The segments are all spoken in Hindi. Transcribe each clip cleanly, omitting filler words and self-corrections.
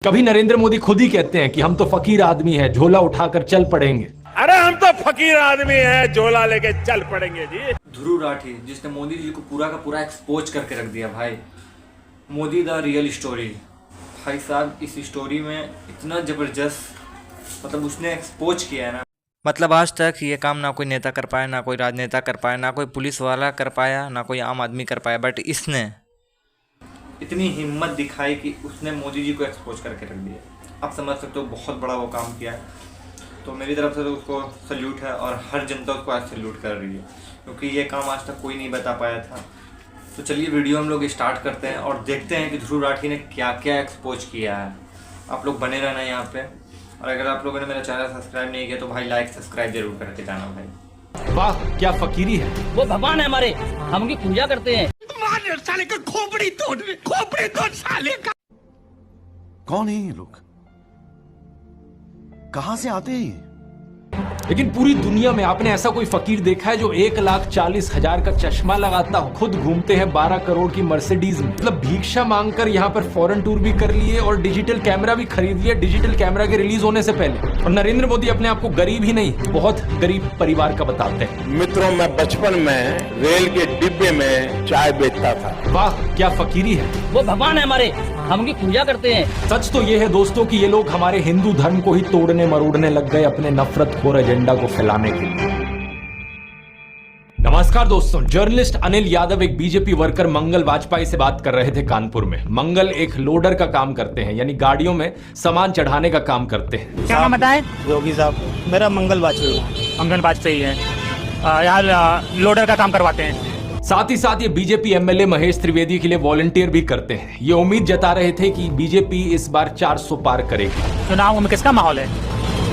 कभी नरेंद्र मोदी खुद ही कहते हैं कि हम तो फकीर आदमी हैं, झोला उठाकर चल पड़ेंगे। अरे हम तो फकीर आदमी हैं, झोला लेके चल पड़ेंगे जी। ध्रुव राठी जिसने मोदी जी को पूरा का पूरा एक्सपोज करके रख दिया भाई। Modi the real story. भाई साहब इस स्टोरी में इतना जबरदस्त मतलब उसने एक्सपोज किया है ना, मतलब आज तक ये काम ना कोई नेता कर पाया, ना कोई राजनेता कर पाया, ना कोई पुलिस वाला कर पाया, ना कोई आम आदमी कर पाया, बट इसने इतनी हिम्मत दिखाई कि उसने मोदी जी को एक्सपोज करके रख दिया। आप समझ सकते हो बहुत बड़ा वो काम किया है। तो मेरी तरफ से तो उसको सल्यूट है और हर जनता उसको आज सल्यूट कर रही है, क्योंकि ये काम आज तक कोई नहीं बता पाया था। तो चलिए वीडियो हम लोग स्टार्ट करते हैं और देखते हैं कि ध्रुव राठी ने क्या क्या एक्सपोज किया है। आप लोग बने रहना यहाँ पे, और अगर आप लोगों ने मेरा चैनल सब्सक्राइब नहीं किया तो भाई लाइक सब्सक्राइब जरूर करके जाना भाई। वाह क्या फकीरी है। वो भगवान है हमारे, हम उनकी पूजा करते हैं। साले का खोपड़ी तोड़ साले का। कौन है ये लोग? कहां से आते हैं ये? लेकिन पूरी दुनिया में आपने ऐसा कोई फकीर देखा है जो 1,40,000 का चश्मा लगाता हो, खुद घूमते हैं 12 करोड़ की मर्सिडीज में, मतलब भिक्षा मांगकर यहाँ पर फॉरेन टूर भी कर लिए और डिजिटल कैमरा भी खरीद लिया डिजिटल कैमरा के रिलीज होने से पहले। और नरेंद्र मोदी अपने आप को गरीब ही नहीं, बहुत गरीब परिवार का बताते हैं। मित्रों, मैं बचपन में रेल के डिब्बे में चाय बेचता था। वाह क्या फकीरी है। वो भगवान है हमारे, हम उनकी पूजा करते हैं। सच तो ये है दोस्तों कि ये लोग हमारे हिंदू धर्म को ही तोड़ने मरोड़ने लग गए अपने नफरतखोर एजेंडा को फैलाने के लिए। नमस्कार दोस्तों, जर्नलिस्ट अनिल यादव एक बीजेपी वर्कर मंगल वाजपेयी से बात कर रहे थे कानपुर में। मंगल एक लोडर का काम करते हैं, यानी गाड़ियों में सामान चढ़ाने का काम करते हैं। क्या नाम बताएं? योगी साहब, मेरा मंगल वाजपेयी। मंगल वाजपेयी है, यहाँ लोडर का काम करवाते हैं। साथ ही साथ ये बीजेपी एमएलए महेश त्रिवेदी के लिए वॉलंटियर भी करते हैं। ये उम्मीद जता रहे थे कि बीजेपी इस बार 400 पार करेगी। चुनाव में किसका माहौल है?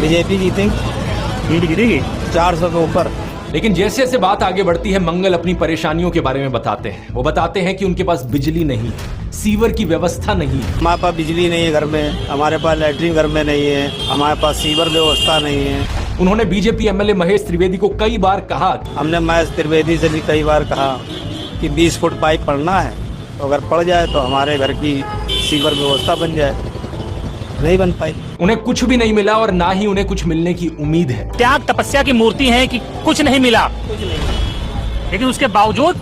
बीजेपी जीतेगी, जीतेगी 400 के ऊपर। लेकिन जैसे जैसे बात आगे बढ़ती है, मंगल अपनी परेशानियों के बारे में बताते हैं। वो बताते हैं कि उनके पास बिजली नहीं, सीवर की व्यवस्था नहीं, हमारे पास बिजली नहीं है घर में, हमारे पास लैट्रिन घर में नहीं है, हमारे पास सीवर व्यवस्था नहीं है। उन्होंने बीजेपी एमएलए महेश त्रिवेदी को कई बार कहा, हमने महेश त्रिवेदी से भी कई बार कहा कि 20 फुट पाइप पड़ना है, तो अगर पड़ जाए तो हमारे घर की सीवर व्यवस्था बन जाए। नहीं बन पाई। उन्हें कुछ भी नहीं मिला और ना ही उन्हें कुछ मिलने की उम्मीद है। त्याग तपस्या की मूर्ति है कि कुछ नहीं मिला, लेकिन उसके बावजूद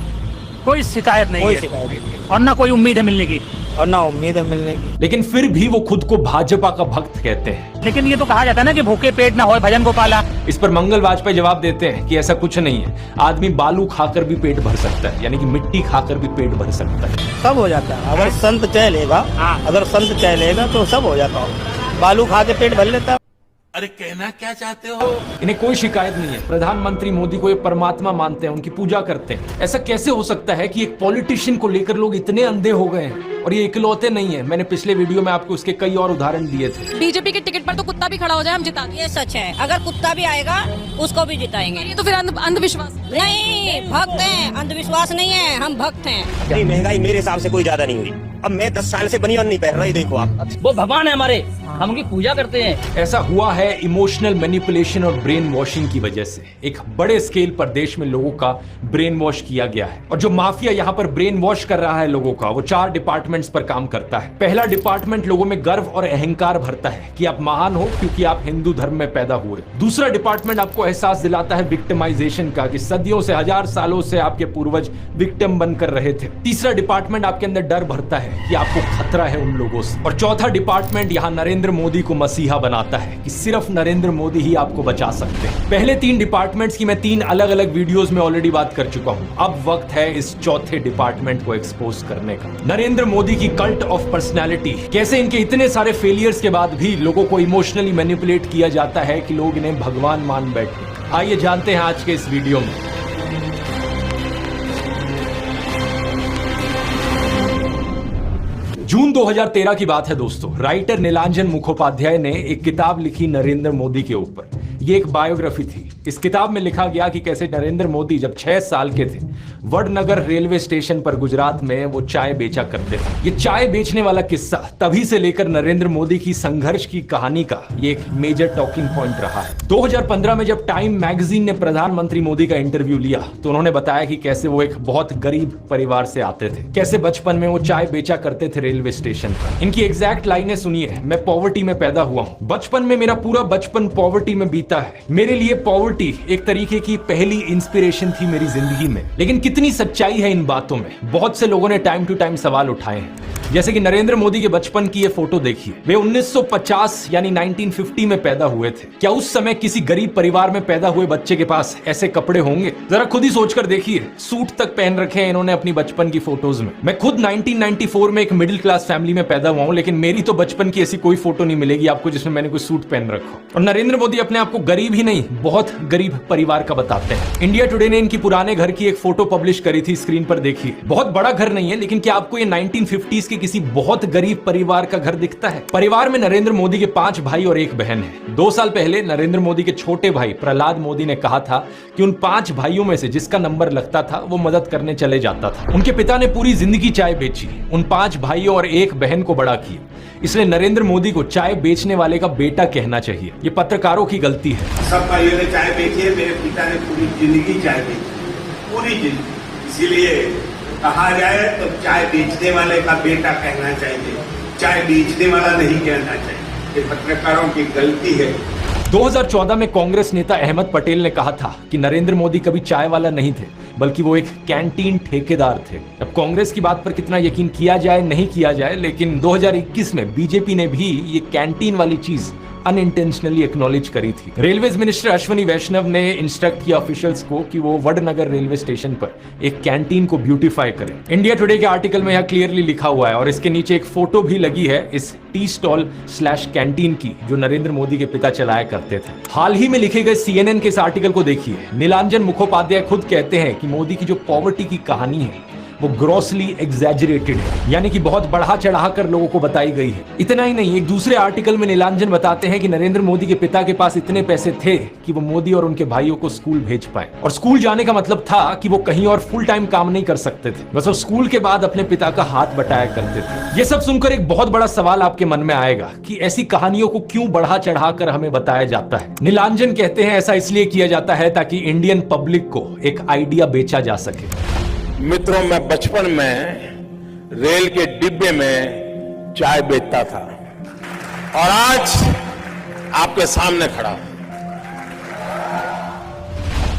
कोई शिकायत नहीं है और ना कोई उम्मीद है मिलने की, और ना उम्मीद है मिलने की। लेकिन फिर भी वो खुद को भाजपा का भक्त कहते हैं। लेकिन ये तो कहा जाता है ना कि भूखे पेट ना होए भजन गोपाला। इस पर मंगल वाजपेयी जवाब देते हैं कि ऐसा कुछ नहीं है। आदमी बालू खाकर भी पेट भर सकता है, यानी कि मिट्टी खाकर भी पेट भर सकता है। सब हो जाता है अगर संत चलेगा। अगर संत चलेगा तो सब हो जाता है। बालू खा के पेट भर लेता है। अरे कहना क्या चाहते हो? इन्हें कोई शिकायत नहीं है। प्रधानमंत्री मोदी को ये परमात्मा मानते हैं, उनकी पूजा करते हैं। ऐसा कैसे हो सकता है कि एक पॉलिटिशियन को लेकर लोग इतने अंधे हो गए हैं? और ये इकलौते नहीं है, मैंने पिछले वीडियो में आपको उसके कई और उदाहरण दिए थे। बीजेपी के टिकट पर तो कुत्ता भी खड़ा हो जाए हम जिता देंगे। ये सच है, अगर कुत्ता भी आएगा उसको भी जिताएंगे। ये तो फिर अंधविश्वास नहीं, भक्त हैं, अंधविश्वास नहीं है, हम भक्त हैं। महंगाई मेरे हिसाब से कोई ज्यादा नहीं हुई। अब मैं 10 साल से बनियान नहीं पहन रहा, ये देखो आप। वो भगवान है हमारे, हम उनकी पूजा करते हैं। ऐसा हुआ है इमोशनल मैनिपुलेशन और ब्रेन वॉशिंग की वजह से। एक बड़े स्केल पर देश में लोगों का ब्रेन वॉश किया गया है, और जो माफिया यहाँ पर ब्रेन वॉश कर रहा है लोगों का, वो 4 डिपार्टमेंट्स पर काम करता है। पहला डिपार्टमेंट लोगों में गर्व और अहंकार भरता है कि आप महान हो क्योंकि आप हिंदू धर्म में पैदा हुए। दूसरा डिपार्टमेंट आपको एहसास दिलाता है विक्टिमाइजेशन का, कि सदियों से, 1000 सालों से आपके पूर्वज विक्टिम बनकर रहे थे। तीसरा डिपार्टमेंट आपके अंदर डर भरता है कि आपको खतरा है उन लोगों से। और चौथा डिपार्टमेंट यहाँ नरेंद्र मोदी को मसीहा बनाता है कि सिर्फ नरेंद्र मोदी ही आपको बचा सकते हैं। पहले 3 डिपार्टमेंट्स की मैं 3 अलग अलग वीडियोस में ऑलरेडी बात कर चुका हूं। अब वक्त है इस चौथे डिपार्टमेंट को एक्सपोज करने का। नरेंद्र मोदी की कल्ट ऑफ पर्सनैलिटी, कैसे इनके इतने सारे फेलियर्स के बाद भी लोगों को इमोशनली मैनिपुलेट किया जाता है कि लोग इन्हें भगवान मान बैठे। आइए जानते हैं आज के इस वीडियो में। जून 2013 की बात है दोस्तों। राइटर नीलांजन मुखोपाध्याय ने एक किताब लिखी नरेंद्र मोदी के ऊपर। ये एक बायोग्राफी थी। इस किताब में लिखा गया कि कैसे नरेंद्र मोदी जब 6 साल के थे वडनगर रेलवे स्टेशन पर गुजरात में वो चाय बेचा करते थे। ये चाय बेचने वाला किस्सा तभी से लेकर नरेंद्र मोदी की संघर्ष की कहानी का ये एक मेजर टॉकिंग पॉइंट रहा है। 2015 में जब टाइम मैगजीन ने प्रधानमंत्री मोदी का इंटरव्यू लिया तो उन्होंने बताया कि कैसे वो एक बहुत गरीब परिवार से आते थे, कैसे बचपन में वो चाय बेचा करते थे रेलवे स्टेशन पर। इनकी एग्जैक्ट लाइनें सुनिए। मैं पॉवर्टी में पैदा हुआ हूँ, बचपन में मेरा पूरा बचपन पॉवर्टी में बीता है। मेरे लिए पॉवर्टी एक तरीके की पहली इंस्पिरेशन थी मेरी जिंदगी में। लेकिन कितनी सच्चाई है इन बातों में, बहुत से लोगों ने टाइम टू टाइम सवाल उठाए हैं। जैसे कि नरेंद्र मोदी के बचपन की ये फोटो देखिए। वे 1950 यानी 1950 में पैदा हुए थे। क्या उस समय किसी गरीब परिवार में पैदा हुए बच्चे के पास ऐसे कपड़े होंगे? जरा खुद ही सोचकर देखिए। सूट तक पहन रखे हैं इन्होंने अपनी बचपन की फोटोज में। मैं खुद 1994 में एक मिडिल क्लास फैमिली में पैदा हुआ हूं, लेकिन मेरी तो बचपन की ऐसी कोई फोटो नहीं मिलेगी आपको जिसमें मैंने कोई सूट पहन रखा हो। और नरेंद्र मोदी अपने आप को गरीब ही नहीं, बहुत गरीब परिवार का बताते हैं। इंडिया टुडे ने इनकी पुराने घर की एक फोटो पब्लिश करी थी, स्क्रीन पर देखिए। बहुत बड़ा घर नहीं है, लेकिन क्या आपको ये 1950s के किसी बहुत गरीब परिवार का घर दिखता है? परिवार में नरेंद्र मोदी के 5 भाई और 1 बहन है। 2 साल पहले नरेंद्र मोदी के छोटे भाई प्रहलाद मोदी ने कहा था कि उन 5 भाइयों में से जिसका नंबर लगता था वो मदद करने चले जाता था। उनके पिता ने पूरी जिंदगी चाय बेची, उन 5 भाइयों और 1 बहन को बड़ा किया। इसलिए नरेंद्र मोदी को चाय बेचने वाले का बेटा कहना चाहिए। ये पत्रकारों की गलती है। सब भाइयों ने चाय बेची है, मेरे पिता ने पूरी जिंदगी चाय बेची, पूरी जिंदगी। इसीलिए कहा जाए तो चाय बेचने वाले का बेटा कहना चाहिए, चाय बेचने वाला नहीं कहना चाहिए। ये पत्रकारों की गलती है। 2014 में कांग्रेस नेता अहमद पटेल ने कहा था कि नरेंद्र मोदी कभी चाय वाला नहीं थे, बल्कि वो एक कैंटीन ठेकेदार थे। अब कांग्रेस की बात पर कितना यकीन किया जाए नहीं किया जाए, लेकिन 2021 में बीजेपी ने भी ये कैंटीन वाली चीज अनइंटेंशनली एक्नॉलेज करी थी। रेलवेज मिनिस्टर अश्विनी वैष्णव ने इंस्ट्रक्ट किया ऑफिशियल्स को कि वो वडनगर रेलवे स्टेशन पर एक कैंटीन को ब्यूटीफाई करें। इंडिया टुडे के आर्टिकल में यह क्लियरली लिखा हुआ है और इसके नीचे एक फोटो भी लगी है इस टी स्टॉल / कैंटीन की जो नरेंद्र मोदी के पिता चलाया करते थे। हाल ही में लिखे गए CNN के इस आर्टिकल को देखिए। नीलांजन मुखोपाध्याय खुद कहते हैं कि मोदी की जो पॉवर्टी की कहानी है वो ग्रॉसली एग्जैजरेटेड है, यानी कि बहुत बढ़ा चढ़ा कर लोगों को बताई गई है। इतना ही नहीं, एक दूसरे आर्टिकल में नीलांजन बताते हैं कि नरेंद्र मोदी के पिता के पास इतने पैसे थे कि वो मोदी और उनके भाइयों को स्कूल भेज पाए। और स्कूल जाने का मतलब था कि वो कहीं और फुल टाइम काम नहीं कर सकते थे, बस वो स्कूल के बाद अपने पिता का हाथ बटाया करते थे। ये सब सुनकर एक बहुत बड़ा सवाल आपके मन में आएगा कि ऐसी कहानियों को क्यों बढ़ा चढ़ा कर हमें बताया जाता है। नीलांजन कहते हैं ऐसा इसलिए किया जाता है ताकि इंडियन पब्लिक को एक आइडिया बेचा जा सके। मित्रों, मैं बचपन में रेल के डिब्बे में चाय बेचता था और आज आपके सामने खड़ा हूं।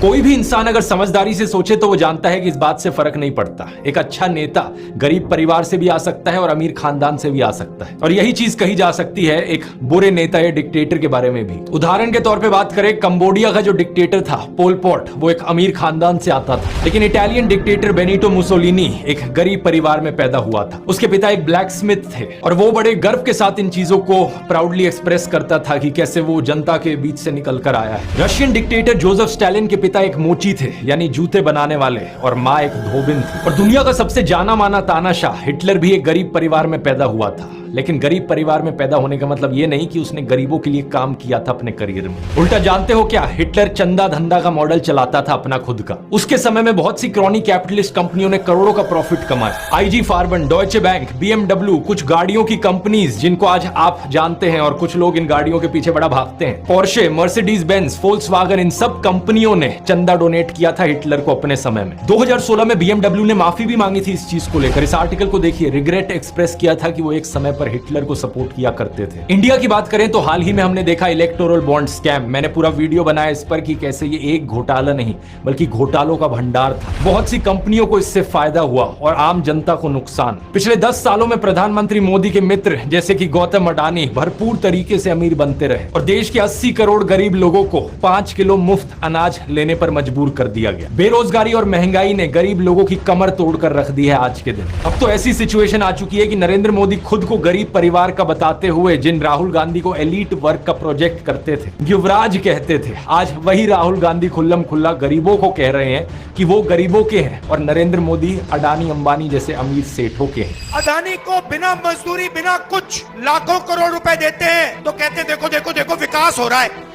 कोई भी इंसान अगर समझदारी से सोचे तो वो जानता है कि इस बात से फर्क नहीं पड़ता। एक अच्छा नेता गरीब परिवार से भी आ सकता है और अमीर खानदान से भी आ सकता है, और यही चीज कही जा सकती है एक बुरे नेता या डिक्टेटर के बारे में भी। उदाहरण के तौर पे बात करें, कंबोडिया का जो डिक्टेटर था पोल पॉट, वो एक अमीर खानदान से आता था। लेकिन इटालियन डिक्टेटर बेनिटो मुसोलिनी एक गरीब परिवार में पैदा हुआ था। उसके पिता एक ब्लैक स्मिथ थे और वो बड़े गर्व के साथ इन चीजों को प्राउडली एक्सप्रेस करता था कि कैसे वो जनता के बीच से निकल कर आया है। रशियन डिक्टेटर जोसेफ स्टालिन के पिता एक मोची थे, यानी जूते बनाने वाले, और माँ एक धोबिन थी। और दुनिया का सबसे जाना माना तानाशाह हिटलर भी एक गरीब परिवार में पैदा हुआ था। लेकिन गरीब परिवार में पैदा होने का मतलब ये नहीं कि उसने गरीबों के लिए काम किया था अपने करियर में। उल्टा जानते हो क्या, हिटलर चंदा धंधा का मॉडल चलाता था अपना खुद का। उसके समय में बहुत सी क्रॉनी कैपिटलिस्ट कंपनियों ने करोड़ों का प्रॉफिट कमाया। IG फार्बन, डॉयचे बैंक, BMW, कुछ गाड़ियों की कंपनीज जिनको आज आप जानते हैं और कुछ लोग इन गाड़ियों के पीछे बड़ा भागते हैं। पोर्शे, मर्सिडीज बेंज, फोल्क्सवैगन, इन सब कंपनियों ने चंदा डोनेट किया था हिटलर को अपने समय में। 2016 में BMW ने माफी भी मांगी थी इस चीज को लेकर। इस आर्टिकल को देखिए, रिग्रेट एक्सप्रेस किया था कि वो एक समय पर हिटलर को सपोर्ट किया करते थे। इंडिया की बात करें तो हाल ही में हमने देखा इलेक्टोरल बॉन्ड स्कैम। मैंने पूरा वीडियो बनाया इस पर कि कैसे ये एक घोटाला नहीं बल्कि घोटालों का भंडार था। बहुत सी कंपनियों को इससे फायदा हुआ और आम जनता को नुकसान। पिछले 10 सालों में प्रधानमंत्री मोदी के मित्र जैसे कि गौतम अडानी भरपूर तरीके से अमीर बनते रहे और देश के 80 करोड़ गरीब लोगों को 5 किलो मुफ्त अनाज लेने पर मजबूर कर दिया गया। बेरोजगारी और महंगाई ने गरीब लोगों की कमर तोड़कर रख दी है आज के दिन। अब तो ऐसी सिचुएशन आ चुकी है कि नरेंद्र मोदी खुद को गरीब परिवार का बताते हुए जिन राहुल गांधी को एलीट वर्क का प्रोजेक्ट करते थे, युवराज कहते थे, आज वही राहुल गांधी खुल्लम खुल्ला गरीबों को कह रहे हैं कि वो गरीबों के हैं और नरेंद्र मोदी अडानी अंबानी जैसे अमीर सेठों के हैं। अडानी को बिना मजदूरी बिना कुछ लाखों करोड़ रुपए देते हैं तो कहते देखो देखो देखो विकास हो रहा है।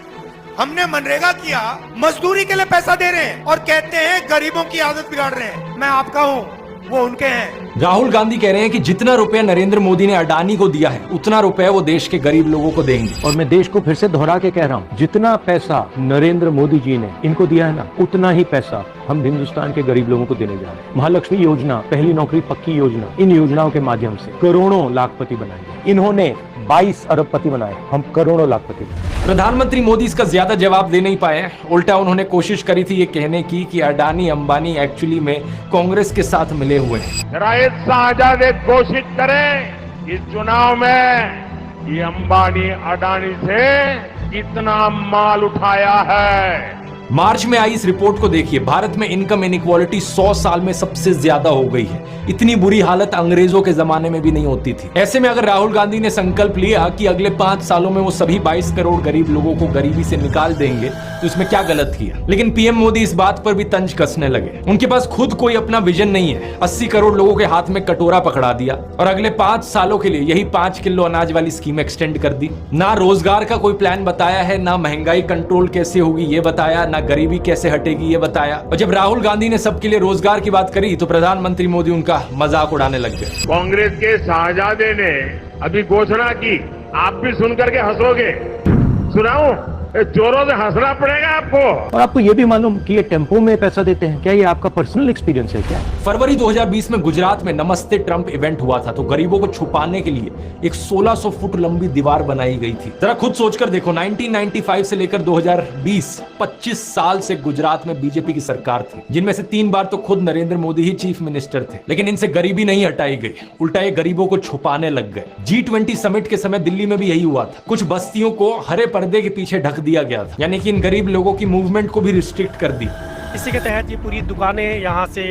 हमने मनरेगा किया, मजदूरी के लिए पैसा दे रहे हैं और कहते हैं गरीबों की आदत बिगाड़ रहे हैं। मैं आपका हूँ, वो उनके हैं। राहुल गांधी कह रहे हैं कि जितना रुपया नरेंद्र मोदी ने अडानी को दिया है उतना रुपया वो देश के गरीब लोगों को देंगे। और मैं देश को फिर से दोहरा के कह रहा हूँ, जितना पैसा नरेंद्र मोदी जी ने इनको दिया है ना, उतना ही पैसा हम हिंदुस्तान के गरीब लोगों को देने जा रहे हैं। महालक्ष्मी योजना, पहली नौकरी पक्की योजना, इन योजनाओं के माध्यम से करोड़ों लाखपति बनाएंगे। इन्होंने 22 अरबपति बनाए, हम करोड़ों लाखपति बनाए। प्रधानमंत्री मोदी इसका ज्यादा जवाब दे नहीं पाए। उल्टा उन्होंने कोशिश करी थी ये कहने की कि अडानी अंबानी एक्चुअली में कांग्रेस के साथ मिले हुए हैं। जरा एक शाहजादे घोषित करें इस चुनाव में ये अंबानी अडानी से कितना माल उठाया है। मार्च में आई इस रिपोर्ट को देखिए। भारत में इनकम इनइक्वालिटी 100 साल में सबसे ज्यादा हो गई है। इतनी बुरी हालत अंग्रेजों के जमाने में भी नहीं होती थी। ऐसे में अगर राहुल गांधी ने संकल्प लिया कि अगले 5 सालों में वो सभी 22 करोड़ गरीब लोगों को गरीबी से निकाल देंगे तो इसमें क्या गलत किया। लेकिन पीएम मोदी इस बात पर भी तंज कसने लगे। उनके पास खुद कोई अपना विजन नहीं है। 80 करोड़ लोगों के हाथ में कटोरा पकड़ा दिया और अगले 5 सालों के लिए यही 5 किलो अनाज वाली स्कीम एक्सटेंड कर दी। ना रोजगार का कोई प्लान बताया है, ना महंगाई कंट्रोल कैसे होगी ये बताया, ना गरीबी कैसे हटेगी ये बताया। और जब राहुल गांधी ने सबके लिए रोजगार की बात करी तो प्रधानमंत्री मोदी उनका मजाक उड़ाने लग गए। कांग्रेस के शाहजादे ने अभी घोषणा की, आप भी सुनकर के हंसोगे। सुनाऊं? जोरों से हंसना पड़ेगा आपको। और आपको ये भी मालूम कि ये टेम्पो में पैसा देते हैं, क्या ये आपका पर्सनल एक्सपीरियंस है क्या? फरवरी 2020 में गुजरात में नमस्ते ट्रंप इवेंट हुआ था तो गरीबों को छुपाने के लिए एक 1600 फुट लंबी दीवार बनाई गई थी। जरा खुद सोचकर देखो, 1995 से लेकर 2020 25 साल से गुजरात में बीजेपी की सरकार थी, जिनमें से 3 बार तो खुद नरेंद्र मोदी ही चीफ मिनिस्टर थे। लेकिन इनसे गरीबी नहीं हटाई गई, उल्टा ये गरीबों को छुपाने लग गए। G20 समिट के समय दिल्ली में भी यही हुआ था। कुछ बस्तियों को हरे पर्दे के पीछे ढक दिया गया था, यानी कि इन गरीब लोगों की मूवमेंट को भी रिस्ट्रिक्ट कर दी। इसी के तहत ये पूरी दुकानें यहाँ से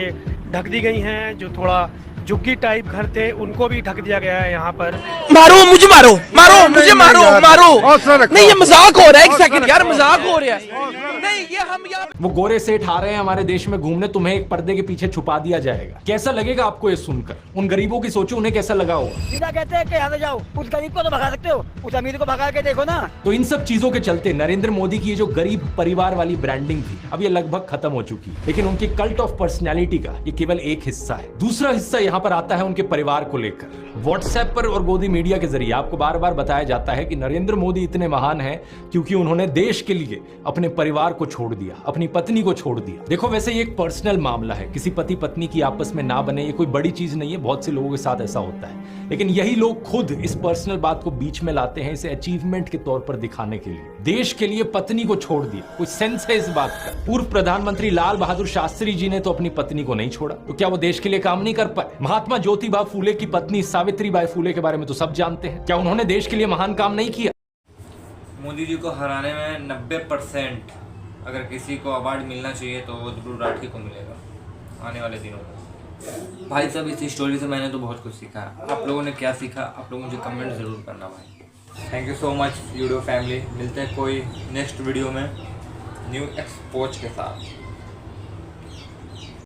ढक दी गई हैं। जो थोड़ा झुग्गी टाइप घर थे उनको भी ढक दिया गया है यहाँ पर। मारो मुझे, मारो मारो मुझे, मारो मारो। नहीं ये मजाक हो रहा है, एक सेकंड यार, मजाक हो रहा है। नहीं ये हम यहाँ वो गोरे सेठ आ रहे हैं हमारे देश में घूमने, तुम्हें एक पर्दे के पीछे छुपा दिया जाएगा। कैसा लगेगा आपको ये सुनकर? उन गरीबों की सोचो, उन्हें कैसा लगा होगा। सीधा कहते हैं कि यहाँ से जाओ, उस गरीब को तो भगा सकते हो, उस अमीर को भगा के देखो ना। तो इन सब चीजों के चलते नरेंद्र मोदी की ये जो गरीब परिवार वाली ब्रांडिंग थी अब ये लगभग खत्म हो चुकी है। लेकिन उनके कल्ट ऑफ पर्सनैलिटी का ये केवल एक हिस्सा है। दूसरा हिस्सा यहाँ पर आता है उनके परिवार को लेकर। व्हाट्सएप पर और गोदी मीडिया के जरिए आपको बार बार बताया जाता है कि नरेंद्र मोदी इतने महान हैं क्योंकि उन्होंने देश के लिए अपने परिवार को छोड़ दिया, अपनी पत्नी को छोड़ दिया। देखो वैसे ये एक पर्सनल मामला है, किसी पति पत्नी की आपस में ना बने ये कोई बड़ी चीज नहीं है, बहुत से लोगों के साथ ऐसा होता है। लेकिन यही लोग खुद इस पर्सनल बात को बीच में लाते हैं इसे अचीवमेंट के तौर पर दिखाने के लिए। देश के लिए पत्नी को छोड़ दिया, कोई सेंस है इस बात का? पूर्व प्रधानमंत्री लाल बहादुर शास्त्री जी ने तो अपनी पत्नी को नहीं छोड़ा, तो क्या वो देश के लिए काम नहीं कर पाए? महात्मा ज्योतिबा फूले की पत्नी सावित्रीबाई फूले के बारे में तो सब जानते हैं, क्या उन्होंने देश के लिए महान काम नहीं किया? मोदी जी को हराने में 90% अगर किसी को अवार्ड मिलना चाहिए तो वो ध्रुव राठी को मिलेगा आने वाले दिनों में। भाई साहब इस स्टोरी से मैंने तो बहुत कुछ सीखा। आप लोगों ने क्या सीखा आप लोग मुझे कमेंट ज़रूर करना भाई। Thank you so much YouTube family. मिलते हैं कोई नेक्स्ट वीडियो में न्यू एक्सपोज के साथ।